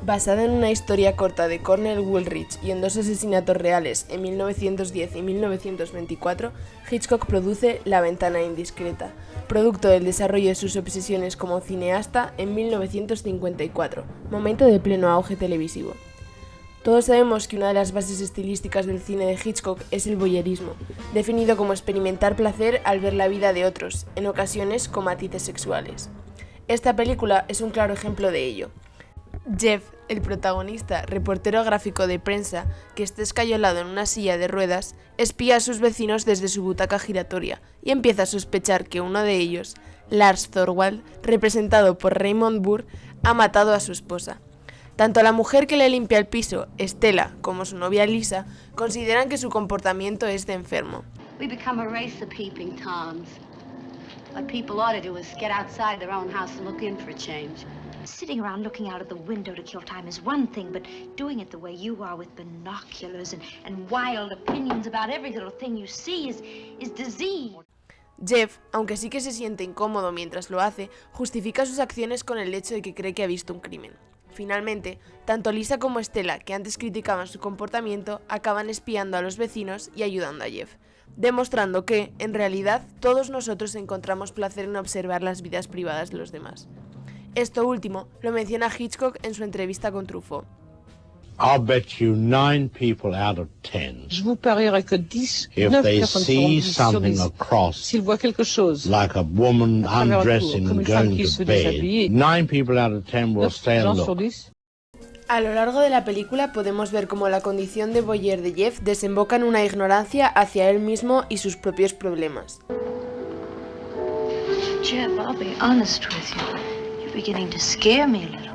Basada en una historia corta de Cornell Woolrich y en dos asesinatos reales en 1910 y 1924, Hitchcock produce La ventana indiscreta, producto del desarrollo de sus obsesiones como cineasta en 1954, momento de pleno auge televisivo. Todos sabemos que una de las bases estilísticas del cine de Hitchcock es el voyeurismo, definido como experimentar placer al ver la vida de otros, en ocasiones con matices sexuales. Esta película es un claro ejemplo de ello. Jeff, el protagonista, reportero gráfico de prensa que está escayolado en una silla de ruedas, espía a sus vecinos desde su butaca giratoria y empieza a sospechar que uno de ellos, Lars Thorwald, representado por Raymond Burr, ha matado a su esposa. Tanto la mujer que le limpia el piso, Estela, como su novia Lisa, consideran que su comportamiento es de enfermo. We become a race of peeping toms. What people ought to do is get outside their own house and look in for a change. Sitting around looking out of the window to kill time is one thing, but doing it the way you are with binoculars and wild opinions about every little thing you see is disease. Jeff, aunque sí que se siente incómodo mientras lo hace, justifica sus acciones con el hecho de que cree que ha visto un crimen. Finalmente, tanto Lisa como Estela, que antes criticaban su comportamiento, acaban espiando a los vecinos y ayudando a Jeff, demostrando que, en realidad, todos nosotros encontramos placer en observar las vidas privadas de los demás. Esto último lo menciona Hitchcock en su entrevista con Truffaut. I'll bet you 9 people out of 10. Je vous parierais que 10, If 9 they personnes see sur something 10, across, s'ils voient quelque chose, like a woman à travers la cour, undressing comme and une femme going qui to se bed, déshabille, 9 people out of 10 will 9 stay and gens sur look. 10. A lo largo de la película podemos ver cómo la condición de voyeur de Jeff desemboca en una ignorancia hacia él mismo y sus propios problemas. Jeff, I'll be honest with you. You're beginning to scare me a little.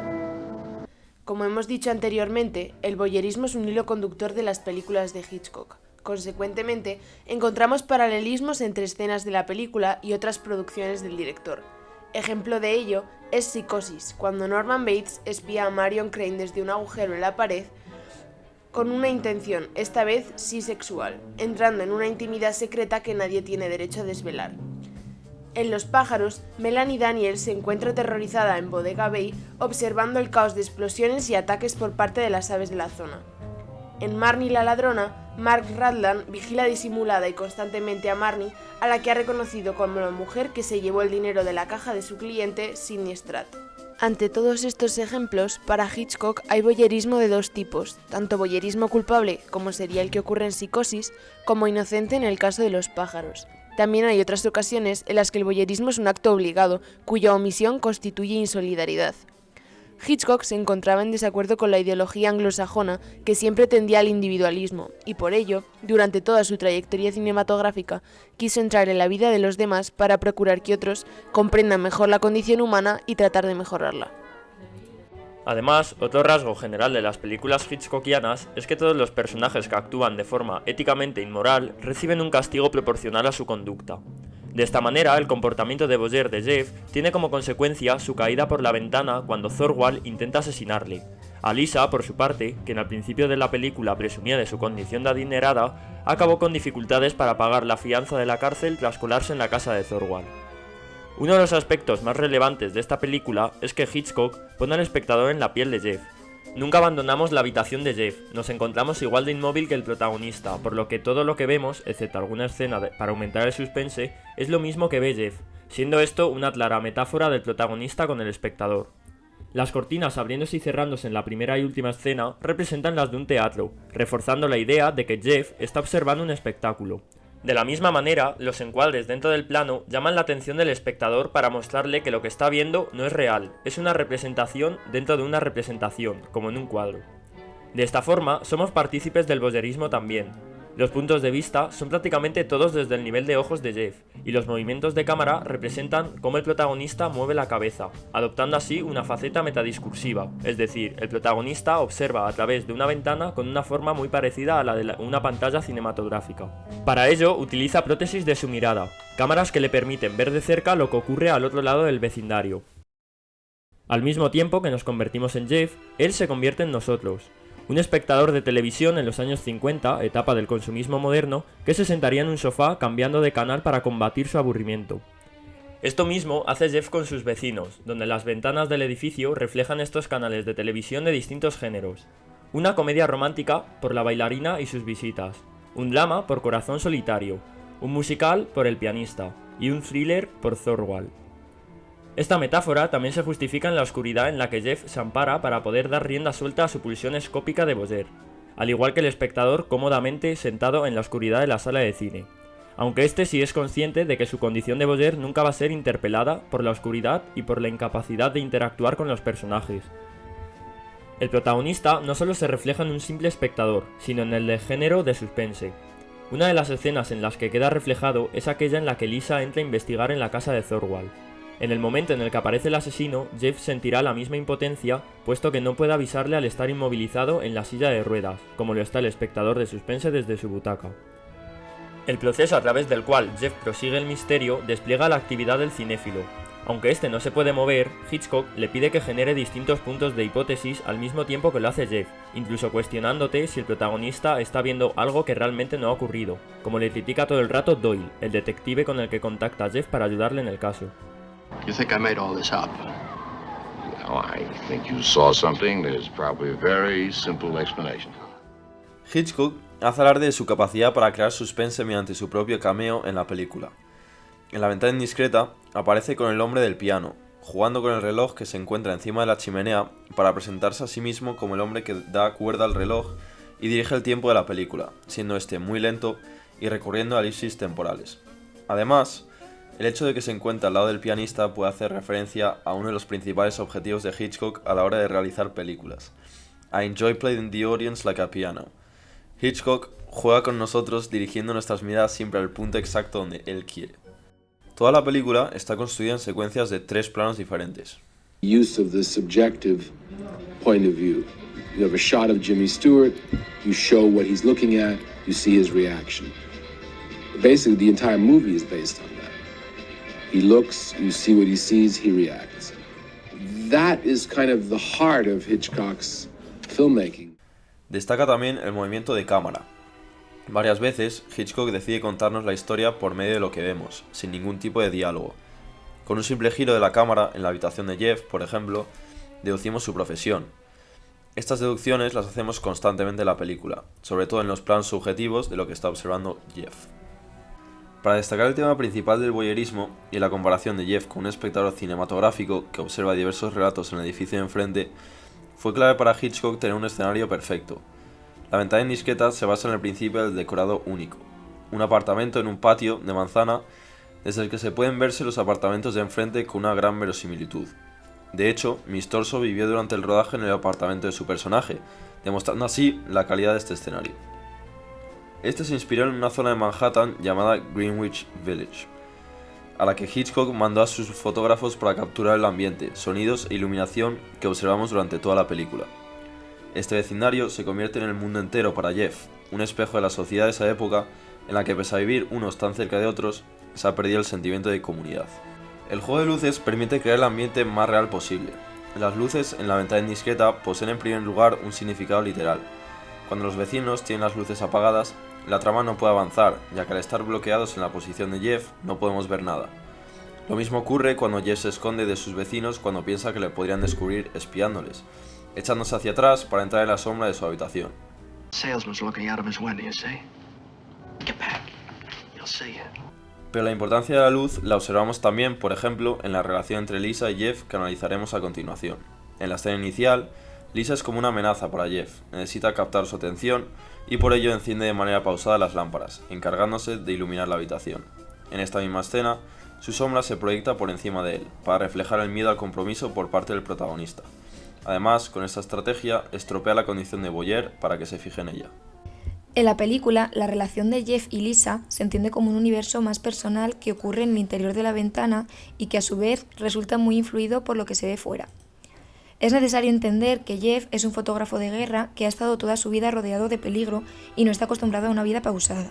Como hemos dicho anteriormente, el voyeurismo es un hilo conductor de las películas de Hitchcock. Consecuentemente, encontramos paralelismos entre escenas de la película y otras producciones del director. Ejemplo de ello es Psicosis, cuando Norman Bates espía a Marion Crane desde un agujero en la pared con una intención, esta vez sí sexual, entrando en una intimidad secreta que nadie tiene derecho a desvelar. En Los pájaros, Melanie Daniels se encuentra aterrorizada en Bodega Bay observando el caos de explosiones y ataques por parte de las aves de la zona. En Marnie la ladrona, Mark Rutland vigila disimulada y constantemente a Marnie, a la que ha reconocido como la mujer que se llevó el dinero de la caja de su cliente, Sidney Stratt. Ante todos estos ejemplos, para Hitchcock hay voyeurismo de dos tipos, tanto voyeurismo culpable, como sería el que ocurre en Psicosis, como inocente en el caso de Los pájaros. También hay otras ocasiones en las que el voyeurismo es un acto obligado, cuya omisión constituye insolidaridad. Hitchcock se encontraba en desacuerdo con la ideología anglosajona que siempre tendía al individualismo, y por ello, durante toda su trayectoria cinematográfica, quiso entrar en la vida de los demás para procurar que otros comprendan mejor la condición humana y tratar de mejorarla. Además, otro rasgo general de las películas hitchcockianas es que todos los personajes que actúan de forma éticamente inmoral reciben un castigo proporcional a su conducta. De esta manera, el comportamiento de voyeur de Jeff tiene como consecuencia su caída por la ventana cuando Thorwald intenta asesinarle. A Lisa, por su parte, quien al principio de la película presumía de su condición de adinerada, acabó con dificultades para pagar la fianza de la cárcel tras colarse en la casa de Thorwald. Uno de los aspectos más relevantes de esta película es que Hitchcock pone al espectador en la piel de Jeff. Nunca abandonamos la habitación de Jeff, nos encontramos igual de inmóvil que el protagonista, por lo que todo lo que vemos, excepto alguna escena para aumentar el suspense, es lo mismo que ve Jeff, siendo esto una clara metáfora del protagonista con el espectador. Las cortinas abriéndose y cerrándose en la primera y última escena representan las de un teatro, reforzando la idea de que Jeff está observando un espectáculo. De la misma manera, los encuadres dentro del plano llaman la atención del espectador para mostrarle que lo que está viendo no es real, es una representación dentro de una representación, como en un cuadro. De esta forma, somos partícipes del voyeurismo también. Los puntos de vista son prácticamente todos desde el nivel de ojos de Jeff, y los movimientos de cámara representan cómo el protagonista mueve la cabeza, adoptando así una faceta metadiscursiva, es decir, el protagonista observa a través de una ventana con una forma muy parecida a la de una pantalla cinematográfica. Para ello, utiliza prótesis de su mirada, cámaras que le permiten ver de cerca lo que ocurre al otro lado del vecindario. Al mismo tiempo que nos convertimos en Jeff, él se convierte en nosotros. Un espectador de televisión en los años 50, etapa del consumismo moderno, que se sentaría en un sofá cambiando de canal para combatir su aburrimiento. Esto mismo hace Jeff con sus vecinos, donde las ventanas del edificio reflejan estos canales de televisión de distintos géneros. Una comedia romántica por La bailarina y sus visitas, un drama por Corazón solitario, un musical por El pianista y un thriller por Thorwald. Esta metáfora también se justifica en la oscuridad en la que Jeff se ampara para poder dar rienda suelta a su pulsión escópica de voyeur, al igual que el espectador cómodamente sentado en la oscuridad de la sala de cine, aunque este sí es consciente de que su condición de voyeur nunca va a ser interpelada por la oscuridad y por la incapacidad de interactuar con los personajes. El protagonista no solo se refleja en un simple espectador, sino en el de género de suspense. Una de las escenas en las que queda reflejado es aquella en la que Lisa entra a investigar en la casa de Thorwald. En el momento en el que aparece el asesino, Jeff sentirá la misma impotencia, puesto que no puede avisarle al estar inmovilizado en la silla de ruedas, como lo está el espectador de suspense desde su butaca. El proceso a través del cual Jeff prosigue el misterio despliega la actividad del cinéfilo. Aunque este no se puede mover, Hitchcock le pide que genere distintos puntos de hipótesis al mismo tiempo que lo hace Jeff, incluso cuestionándote si el protagonista está viendo algo que realmente no ha ocurrido, como le critica todo el rato Doyle, el detective con el que contacta a Jeff para ayudarle en el caso. You think I made all this up? Well, I think you saw something. There's probably a very simple explanation. Hitchcock hace alarde de su capacidad para crear suspense mediante su propio cameo en la película. En La ventana indiscreta aparece con el hombre del piano, jugando con el reloj que se encuentra encima de la chimenea para presentarse a sí mismo como el hombre que da cuerda al reloj y dirige el tiempo de la película, siendo este muy lento y recurriendo a elipsis temporales. Además, el hecho de que se encuentre al lado del pianista puede hacer referencia a uno de los principales objetivos de Hitchcock a la hora de realizar películas: I enjoy playing the audience like a piano. Hitchcock juega con nosotros dirigiendo nuestras miradas siempre al punto exacto donde él quiere. Toda la película está construida en secuencias de 3 planos diferentes. Use of the subjective point of view. You have a shot of Jimmy Stewart, you show what he's looking at, you see his reaction. Basically, the entire movie is based on that. He looks, you see what he sees, he reacts. That is kind of the heart of Hitchcock's filmmaking. Destaca también el movimiento de cámara. Varias veces, Hitchcock decide contarnos la historia por medio de lo que vemos, sin ningún tipo de diálogo. Con un simple giro de la cámara en la habitación de Jeff, por ejemplo, deducimos su profesión. Estas deducciones las hacemos constantemente en la película, sobre todo en los planos subjetivos de lo que está observando Jeff. Para destacar el tema principal del voyeurismo y la comparación de Jeff con un espectador cinematográfico que observa diversos relatos en el edificio de enfrente, fue clave para Hitchcock tener un escenario perfecto. La ventana indiscreta se basa en el principio del decorado único, un apartamento en un patio de manzana desde el que se pueden verse los apartamentos de enfrente con una gran verosimilitud. De hecho, Miss Torso vivió durante el rodaje en el apartamento de su personaje, demostrando así la calidad de este escenario. Este se inspiró en una zona de Manhattan llamada Greenwich Village, a la que Hitchcock mandó a sus fotógrafos para capturar el ambiente, sonidos e iluminación que observamos durante toda la película. Este vecindario se convierte en el mundo entero para Jeff, un espejo de la sociedad de esa época en la que, pese a vivir unos tan cerca de otros, se ha perdido el sentimiento de comunidad. El juego de luces permite crear el ambiente más real posible. Las luces en la ventana indiscreta poseen en primer lugar un significado literal. Cuando los vecinos tienen las luces apagadas, la trama no puede avanzar, ya que al estar bloqueados en la posición de Jeff no podemos ver nada. Lo mismo ocurre cuando Jeff se esconde de sus vecinos cuando piensa que le podrían descubrir espiándoles, echándose hacia atrás para entrar en la sombra de su habitación. Pero la importancia de la luz la observamos también, por ejemplo, en la relación entre Lisa y Jeff que analizaremos a continuación. En la escena inicial, Lisa es como una amenaza para Jeff, necesita captar su atención y por ello enciende de manera pausada las lámparas, encargándose de iluminar la habitación. En esta misma escena, su sombra se proyecta por encima de él, para reflejar el miedo al compromiso por parte del protagonista. Además, con esta estrategia, estropea la condición de voyeur para que se fije en ella. En la película, la relación de Jeff y Lisa se entiende como un universo más personal que ocurre en el interior de la ventana y que a su vez resulta muy influido por lo que se ve fuera. Es necesario entender que Jeff es un fotógrafo de guerra que ha estado toda su vida rodeado de peligro y no está acostumbrado a una vida pausada.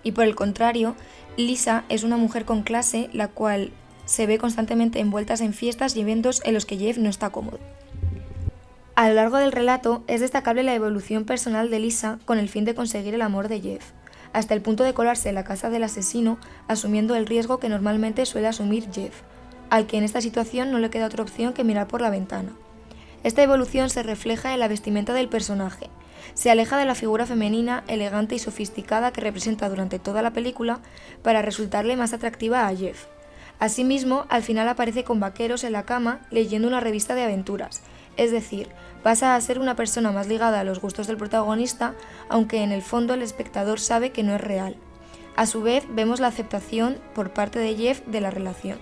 Y por el contrario, Lisa es una mujer con clase, la cual se ve constantemente envuelta en fiestas y eventos en los que Jeff no está cómodo. A lo largo del relato es destacable la evolución personal de Lisa con el fin de conseguir el amor de Jeff, hasta el punto de colarse en la casa del asesino asumiendo el riesgo que normalmente suele asumir Jeff, al que en esta situación no le queda otra opción que mirar por la ventana. Esta evolución se refleja en la vestimenta del personaje. Se aleja de la figura femenina, elegante y sofisticada que representa durante toda la película para resultarle más atractiva a Jeff. Asimismo, al final aparece con vaqueros en la cama leyendo una revista de aventuras, es decir, pasa a ser una persona más ligada a los gustos del protagonista, aunque en el fondo el espectador sabe que no es real. A su vez, vemos la aceptación por parte de Jeff de la relación.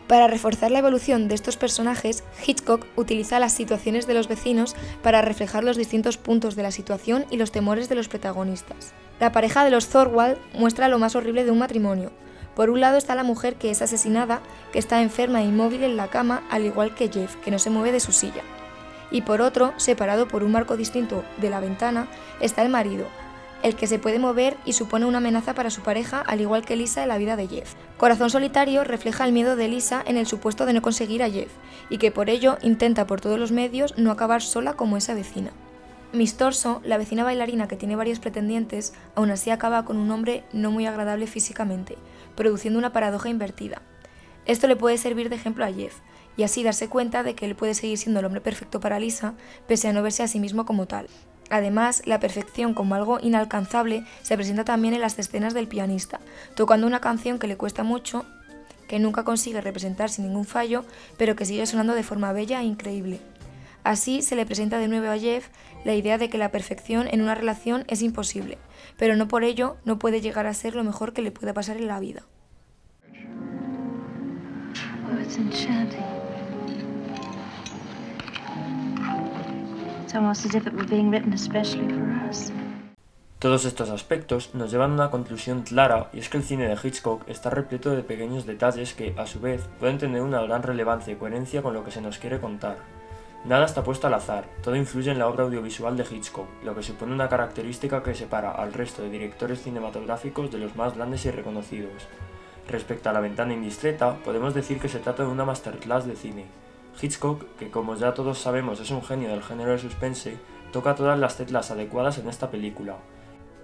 Para reforzar la evolución de estos personajes, Hitchcock utiliza las situaciones de los vecinos para reflejar los distintos puntos de la situación y los temores de los protagonistas. La pareja de los Thorwald muestra lo más horrible de un matrimonio. Por un lado está la mujer que es asesinada, que está enferma e inmóvil en la cama, al igual que Jeff, que no se mueve de su silla. Y por otro, separado por un marco distinto de la ventana, está el marido, el que se puede mover y supone una amenaza para su pareja, al igual que Lisa en la vida de Jeff. Corazón solitario refleja el miedo de Lisa en el supuesto de no conseguir a Jeff, y que por ello intenta por todos los medios no acabar sola como esa vecina. Miss Torso, la vecina bailarina que tiene varios pretendientes, aún así acaba con un hombre no muy agradable físicamente, produciendo una paradoja invertida. Esto le puede servir de ejemplo a Jeff, y así darse cuenta de que él puede seguir siendo el hombre perfecto para Lisa, pese a no verse a sí mismo como tal. Además, la perfección como algo inalcanzable se presenta también en las escenas del pianista, tocando una canción que le cuesta mucho, que nunca consigue representar sin ningún fallo, pero que sigue sonando de forma bella e increíble. Así se le presenta de nuevo a Jeff la idea de que la perfección en una relación es imposible, pero no por ello no puede llegar a ser lo mejor que le pueda pasar en la vida. Oh, it's enchanting. It's almost as if it were being written especially for us. Todos estos aspectos nos llevan a una conclusión clara, y es que el cine de Hitchcock está repleto de pequeños detalles que, a su vez, pueden tener una gran relevancia y coherencia con lo que se nos quiere contar. Nada está puesto al azar, todo influye en la obra audiovisual de Hitchcock, lo que supone una característica que separa al resto de directores cinematográficos de los más grandes y reconocidos. Respecto a La ventana indiscreta, podemos decir que se trata de una masterclass de cine. Hitchcock, que como ya todos sabemos es un genio del género de suspense, toca todas las teclas adecuadas en esta película.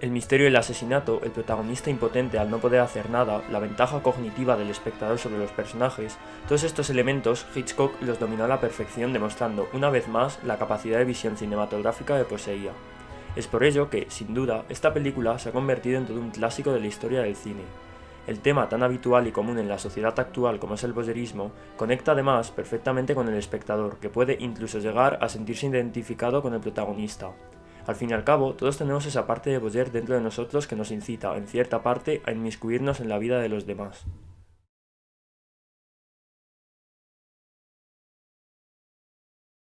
El misterio del asesinato, el protagonista impotente al no poder hacer nada, la ventaja cognitiva del espectador sobre los personajes, todos estos elementos Hitchcock los dominó a la perfección, demostrando una vez más la capacidad de visión cinematográfica que poseía. Es por ello que, sin duda, esta película se ha convertido en todo un clásico de la historia del cine. El tema tan habitual y común en la sociedad actual como es el voyeurismo, conecta además perfectamente con el espectador, que puede incluso llegar a sentirse identificado con el protagonista. Al fin y al cabo, todos tenemos esa parte de voyeur dentro de nosotros que nos incita, en cierta parte, a inmiscuirnos en la vida de los demás.